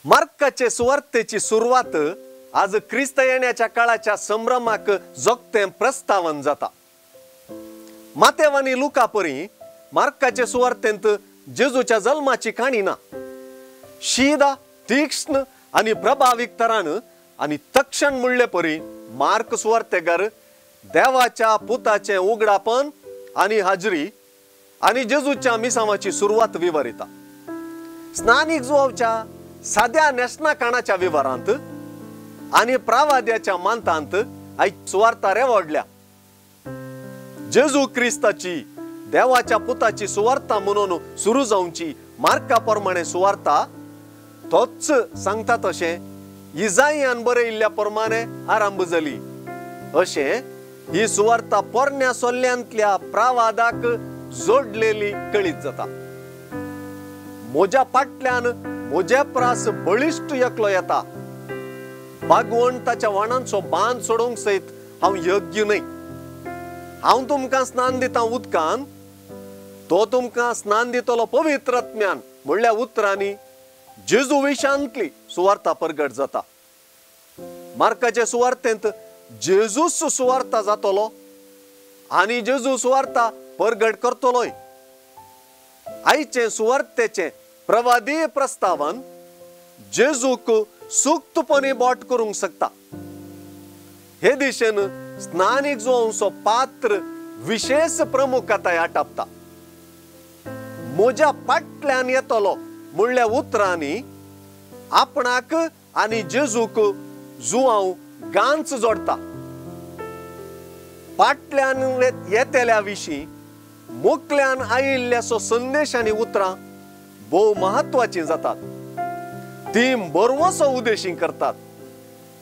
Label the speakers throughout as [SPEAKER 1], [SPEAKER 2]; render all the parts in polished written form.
[SPEAKER 1] मार्काचे सुवार्तेची सुरुवात आज ख्रिस्त येण्याच्या काळाच्या संभ्रमाक जोगते प्रस्तावन जाता। मातेव आनी लुका परी मार्काचे सुवार्तेंत जेजूच्या जल्माची काणी ना। शीदा तीक्ष्ण आनी प्रभावीक तरान आनी तक्षण म्हणले परी मार्क सुवार्तेकार देवाच्या पुताचे उगडापण आनी हाजरी आनी जेजूच्या मिसावाची सुरुवात विवरिता। स्नानीक जुवावच्या साध्या नेसना काणाच्या विवरांत आनी प्रावाद्याच्या मांतांत आयज सुवार्ता रेवडल्या। जेजू क्रिस्ताची देवाच्या पुताची सुवार्ता म्हणून सुरू जावची मार्का प्रमाणे सुवार्ता तोच सांगता तशे इजाईयान बरयल्ल्या प्रमाणे आरंभ जाली। अशे ही सुवार्ता पोरण्या सोल्ल्यांतल्या प्रावादाक जोडलेली कळीत जाता। मोज्या मोजे प्रास बळिश्ट एकलो येता। भागवंताच्या वाणांचो बांध सोडूंक सयत हांव योग्य न्हय। हांव तुमकां स्नान दिता उदकान, तो तुमकां स्नान दितलो पवित्र आत्म्यान म्हणल्या उतरांनी जेजू विशांतली सुवार्ता प्रगट जाता। मार्काचे सुवार्तेंत जेजूच सुवार्ता जातलो आनी जेजू सुवार्ता प्रगट करतलोय। आयचे सुवार्तेचे प्रवादी प्रस्तावन जेजूक सुक्तपणे बोट करूंक शकता। हे दिशेन स्नानीक जुवांचो पात्र विशेष प्रमुखताय आटापता। मोज्या फाटल्यान येतलो म्हणल्या उतरांनी आपणाक आनी जेजूक जुवांव गांच जोडता। फाटल्यान येतेल्या विशीं मुखल्यान आयिल्ल्याचो संदेश आनी उतरां बहु महत्वाची जातात। ती बरवसो उद्देशीं करतात।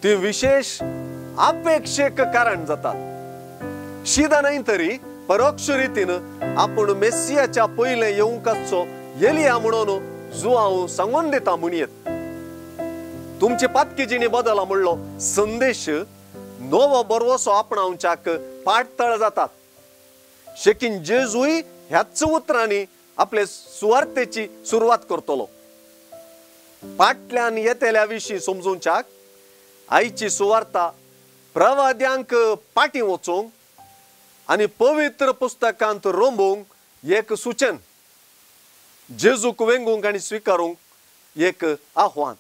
[SPEAKER 1] ती विशेष अपेक्षेक कारण जातात। शिदा न्हय तरी परोक्ष रितीन आपूण मेस्सियाच्या पयले येवंकाचो एलिया म्हणून जुवांव सांगून दिता म्हणयेत। तुमची पातकिजीनी बदला म्हणलो संदेश नवो बरवसो आपणावच्याक पाठतळ जातात। शेकीन जेजूय ह्याच उतरांनी आपले सुवार्तेची सुरुवात करतलो। फाटल्यान येतेल्या विशीं समजूंच्याक आयची सुवार्ता प्रवाद्यांक पाटी वचोंक आनी पवित्र पुस्तकांत रोंबूंक एक सूचन, जेजूक वेंगूंक आनी स्विकारूंक एक आव्हान।